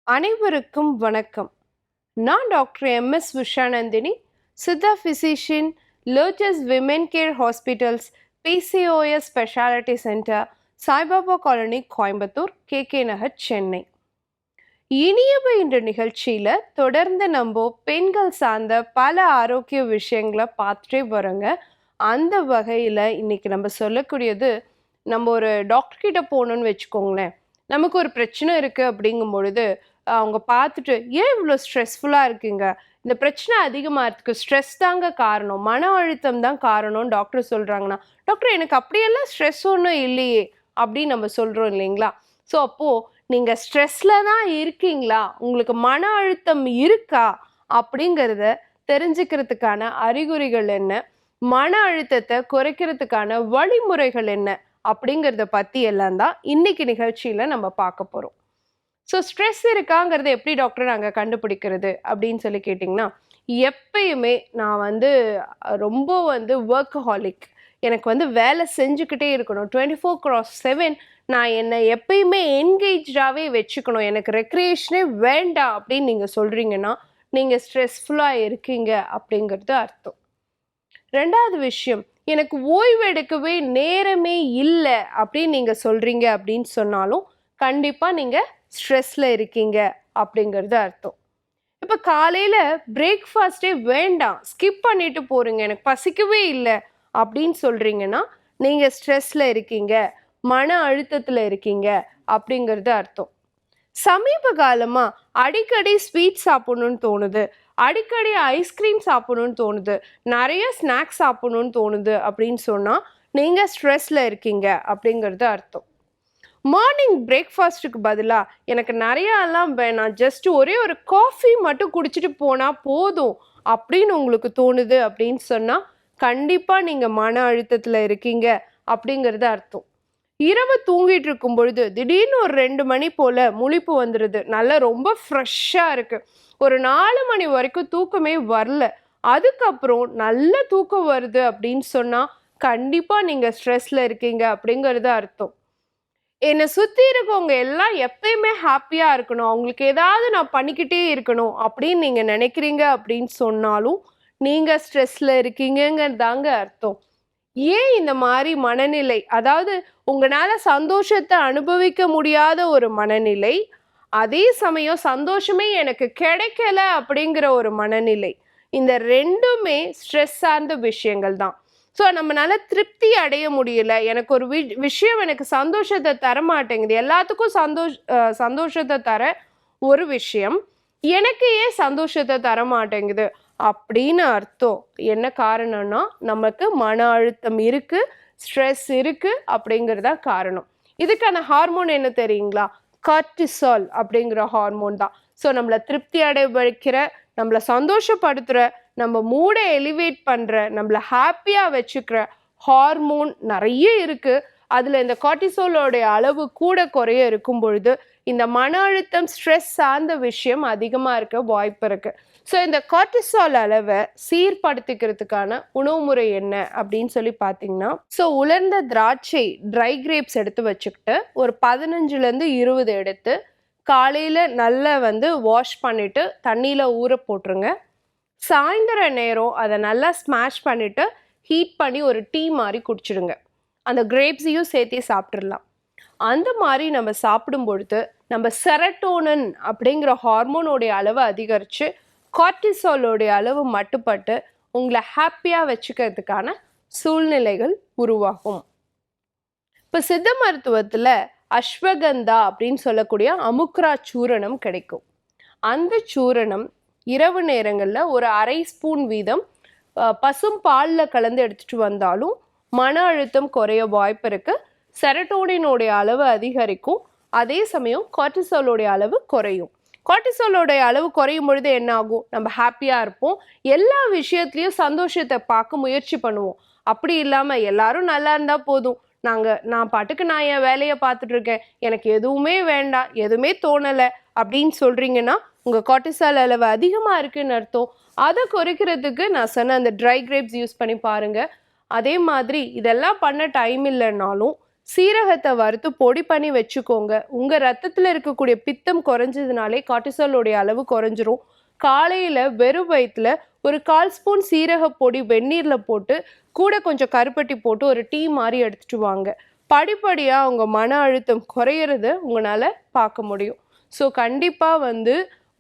அனைவருக்கும் வணக்கம். நான் doctor MS Vishanandhini, Siddha physician, lotus women care hospitals, PCOS speciality centre, Saibaba colony, Coimbatore, KK Nagar, Chennai. இனியவை என்ற நிகழ்ச்சியில் தொடர்ந்து நம்ம பெண்கள் சார்ந்த பல ஆரோக்கிய விஷயங்களை பார்த்துட்டே வரோங்க. அந்த வகையில் இன்னைக்கு நம்ம சொல்லக்கூடியது, நம்ம ஒரு டாக்டர்கிட்ட போகணுன்னு வச்சுக்கோங்களேன். நமக்கு ஒரு பிரச்சனை இருக்குது அப்படிங்கும் பொழுது அவங்க பார்த்துட்டு, ஏன் இவ்வளோ ஸ்ட்ரெஸ்ஃபுல்லாக இருக்குங்க, இந்த பிரச்சனை அதிகமாக ஸ்ட்ரெஸ் தாங்க காரணம், மன அழுத்தம் தான் காரணம்னு டாக்டர் சொல்கிறாங்கன்னா, டாக்டர் எனக்கு அப்படியெல்லாம் ஸ்ட்ரெஸ் ஒன்றும் இல்லையே அப்படின்னு நம்ம சொல்கிறோம் இல்லைங்களா. ஸோ அப்போது நீங்கள் ஸ்ட்ரெஸ்ஸில் தான் இருக்கீங்களா, உங்களுக்கு மன அழுத்தம் இருக்கா அப்படிங்கிறத தெரிஞ்சுக்கிறதுக்கான அறிகுறிகள் என்ன, மன அழுத்தத்தை குறைக்கிறதுக்கான வழிமுறைகள் என்ன அப்படிங்கிறத பற்றி எல்லாம் தான் இன்னைக்கு நிகழ்ச்சியில் நம்ம பார்க்க போகிறோம். ஸோ ஸ்ட்ரெஸ் இருக்காங்கிறது எப்படி டாக்டர் நாங்கள் கண்டுபிடிக்கிறது அப்படின்னு சொல்லி கேட்டிங்கன்னா, எப்பயுமே நான் ரொம்ப ஒர்க்கஹாலிக், எனக்கு வேலை செஞ்சுக்கிட்டே இருக்கணும், 24/7 நான் என்னை எப்பயுமே என்கேஜாகவே வச்சுக்கணும், எனக்கு ரெக்ரியேஷனே வேண்டாம் அப்படின்னு நீங்கள் சொல்கிறீங்கன்னா நீங்கள் ஸ்ட்ரெஸ்ஃபுல்லாக இருக்கீங்க அப்படிங்கிறது அர்த்தம். ரெண்டாவது விஷயம், எனக்கு ஓய்வு எடுக்கவே நேரமே இல்லை அப்படின்னு நீங்கள் சொல்கிறீங்க அப்படின்னு சொன்னாலும் கண்டிப்பாக நீங்கள் ஸ்ட்ரெஸ்ஸில் இருக்கீங்க அப்படிங்கிறது அர்த்தம். இப்போ காலையில் பிரேக்ஃபாஸ்டே வேண்டாம், ஸ்கிப் பண்ணிட்டு போகிறீங்க, எனக்கு பசிக்கவே இல்லை அப்படின்னு சொல்கிறீங்கன்னா நீங்கள் ஸ்ட்ரெஸ்ஸில் இருக்கீங்க, மன அழுத்தத்தில் இருக்கீங்க அப்படிங்கிறது அர்த்தம். சமீப காலமாக அடிக்கடி ஸ்வீட் சாப்பிடணும்னு தோணுது, அடிக்கடி ஐஸ்கிரீம் சாப்பிடணும்னு தோணுது, நிறைய ஸ்நாக்ஸ் சாப்பிடணும்னு தோணுது அப்படின்னு சொன்னால் நீங்கள் ஸ்ட்ரெஸ்ஸில் இருக்கீங்க அப்படிங்கிறது அர்த்தம். மார்னிங் பிரேக்ஃபாஸ்ட்டுக்கு பதிலாக எனக்கு நிறையாலாம் வேணாம், ஜஸ்ட் ஒரே ஒரு காஃபி மட்டும் குடிச்சிட்டு போனால் போதும் அப்படின்னு உங்களுக்கு தோணுது அப்படின்னு சொன்னால் கண்டிப்பாக நீங்கள் மன அழுத்தத்தில் இருக்கீங்க அப்படிங்கிறது அர்த்தம். இரவு தூங்கிட்டு இருக்கும் பொழுது திடீர்னு ஒரு 2 மணி போல் முழிப்பு வந்துடுது, நல்லா ரொம்ப ஃப்ரெஷ்ஷாக இருக்குது, ஒரு 4 மணி வரைக்கும் தூக்கமே வரல, அதுக்கப்புறம் நல்ல தூக்கம் வருது அப்படின்னு சொன்னால் கண்டிப்பாக நீங்கள் ஸ்ட்ரெஸ்ஸில் இருக்கீங்க அப்படிங்கிறது அர்த்தம். என்னை சுற்றி இருக்கவங்க எல்லாம் எப்பயுமே ஹாப்பியாக இருக்கணும், அவங்களுக்கு ஏதாவது நான் பண்ணிக்கிட்டே இருக்கணும் அப்படின்னு நீங்கள் நினைக்கிறீங்க அப்படின்னு சொன்னாலும் நீங்கள் ஸ்ட்ரெஸ்ஸில் இருக்கீங்கங்கிறதாங்க அர்த்தம். ஏன் இந்த மாதிரி மனநிலை, அதாவது உங்களால் சந்தோஷத்தை அனுபவிக்க முடியாத ஒரு மனநிலை, அதே சமயம் சந்தோஷமே எனக்கு கிடைக்கல அப்படிங்கிற ஒரு மனநிலை, இந்த ரெண்டுமே ஸ்ட்ரெஸ் சார்ந்த விஷயங்கள் தான். ஸோ நம்மளால திருப்தி அடைய முடியல, எனக்கு ஒரு விஷயம் எனக்கு சந்தோஷத்தை தர மாட்டேங்குது, எல்லாத்துக்கும் சந்தோஷத்தை தர ஒரு விஷயம் எனக்கு ஏன் சந்தோஷத்தை தர மாட்டேங்குது அப்படின்னு அர்த்தம். என்ன காரணம்னா நமக்கு மன அழுத்தம் இருக்குது, ஸ்ட்ரெஸ் இருக்குது அப்படிங்கிறதா காரணம். இதுக்கான ஹார்மோன் என்ன தெரியுங்களா? கார்டிசால் அப்படிங்கிற ஹார்மோன் தான். ஸோ நம்மளை திருப்தி அடைய வைக்கிற, நம்மளை சந்தோஷப்படுத்துகிற, நம்ம மூடை எலிவேட் பண்ணுற, நம்மளை ஹாப்பியாக வச்சுக்கிற ஹார்மோன் நிறைய இருக்குது. அதில் இந்த கார்டிசோலோடைய அளவு கூட குறைய இருக்கும் பொழுது இந்த மன அழுத்தம் ஸ்ட்ரெஸ் சார்ந்த விஷயம் அதிகமாக இருக்க வாய்ப்பு இருக்குது. ஸோ இந்த கார்டிசால் அளவை சீர்படுத்திக்கிறதுக்கான உணவு முறை என்ன அப்படின்னு சொல்லி பார்த்தீங்கன்னா, ஸோ உலர்ந்த திராட்சை ட்ரை கிரேப்ஸ் எடுத்து வச்சுக்கிட்டு ஒரு 15லேருந்து 20 எடுத்து காலையில் நல்லா வாஷ் பண்ணிவிட்டு தண்ணியில் ஊற போட்டுருங்க. சாயந்தர நேரம் அதை நல்லா ஸ்மாஷ் பண்ணிவிட்டு ஹீட் பண்ணி ஒரு டீ மாதிரி குடிச்சிடுங்க. அந்த கிரேப்ஸையும் சேர்த்தே சாப்பிட்றலாம். அந்த மாதிரி நம்ம சாப்பிடும் பொழுது நம்ம செரட்டோனின் அப்படிங்கிற ஹார்மோனோடைய அளவு அதிகரித்து கார்டிசாலோடைய அளவு மட்டுப்பட்டு உங்களை ஹாப்பியாக வச்சுக்கிறதுக்கான சூழ்நிலைகள் உருவாகும். இப்போ சித்த மருத்துவத்தில் அஸ்வகந்தா அப்படின்னு சொல்லக்கூடிய அமுக்ரா சூரணம் கிடைக்கும். அந்த சூரணம் இரவு நேரங்களில் ஒரு 1/2 ஸ்பூன் வீதம் பசும் பாலில் கலந்து எடுத்துகிட்டு வந்தாலும் மன அழுத்தம் குறைய வாய்ப்பு இருக்குது. செரட்டோனினோடைய அளவு அதிகரிக்கும், அதே சமயம் கார்டிசாலோடைய அளவு குறையும். கார்டிசாலோடைய அளவு குறையும் பொழுது என்ன ஆகும்? நம்ம ஹாப்பியாக இருப்போம், எல்லா விஷயத்துலையும் சந்தோஷத்தை பார்க்க முயற்சி பண்ணுவோம். அப்படி இல்லாமல் எல்லாரும் நல்லா இருந்தால் போதும், நான் பாட்டுக்கு நான் என் வேலையை பார்த்துட்டு இருக்கேன், எனக்கு எதுவுமே வேண்டாம், எதுவுமே தோணலை அப்படின்னு சொல்கிறீங்கன்னா உங்கள் கார்டிசால் அளவு அதிகமாக இருக்குன்னு அர்த்தம். அதை குறைக்கிறதுக்கு நான் சொன்ன அந்த ட்ரை கிரேப்ஸ் யூஸ் பண்ணி பாருங்கள். அதே மாதிரி இதெல்லாம் பண்ண டைம் இல்லைன்னாலும் சீரகத்தை வறுத்து பொடி பண்ணி வச்சுக்கோங்க. உங்கள் ரத்தத்தில் இருக்கக்கூடிய பித்தம் குறைஞ்சதுனாலே கார்டிசாலோடைய அளவு குறைஞ்சிரும். காலையில் வெறும் வயிற்றுல ஒரு 1/4 ஸ்பூன் சீரக பொடி வெந்நீரில் போட்டு கூட கொஞ்சம் கருப்பட்டி போட்டு ஒரு டீ மாதிரி எடுத்துட்டு வாங்க. படிப்படியாக உங்கள் மன அழுத்தம் குறையிறத உங்களால் பார்க்க முடியும். ஸோ கண்டிப்பாக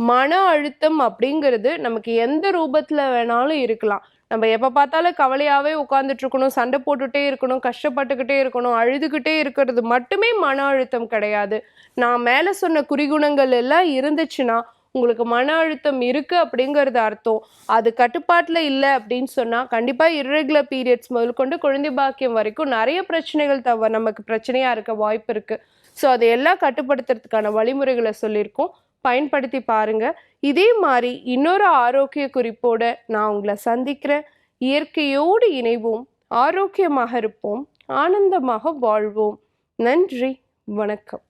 மன அழுத்தம் அப்படிங்கிறது நமக்கு எந்த ரூபத்தில் வேணாலும் இருக்கலாம். நம்ம எப்போ பார்த்தாலும் கவலையாகவே உட்காந்துட்டு இருக்கணும், சண்டை போட்டுகிட்டே இருக்கணும், கஷ்டப்பட்டுக்கிட்டே இருக்கணும், அழுதுகிட்டே இருக்கிறது மட்டுமே மன அழுத்தம் கிடையாது. நான் மேலே சொன்ன குறிகுணங்கள் எல்லாம் இருந்துச்சுன்னா உங்களுக்கு மன அழுத்தம் இருக்குது அப்படிங்கிறது அர்த்தம். அது கட்டுப்பாட்டில் இல்லை அப்படின்னு சொன்னால் கண்டிப்பாக இர்ரெகுலர் பீரியட்ஸ் முதல் கொண்டு குழந்தை பாக்கியம் வரைக்கும் நிறைய பிரச்சனைகள் நமக்கு பிரச்சனையாக இருக்க வாய்ப்பு இருக்குது. ஸோ அதையெல்லாம் கட்டுப்படுத்துறதுக்கான வழிமுறைகளை சொல்லியிருக்கோம், பயன்படுத்தி பாருங்க. இதே மாதிரி இன்னொரு ஆரோக்கிய குறிப்போட நான் உங்களை சந்திக்கிறேன். இயற்கையோடு இணைவோம், ஆரோக்கியமாக இருப்போம், ஆனந்தமாக வாழ்வோம். நன்றி, வணக்கம்.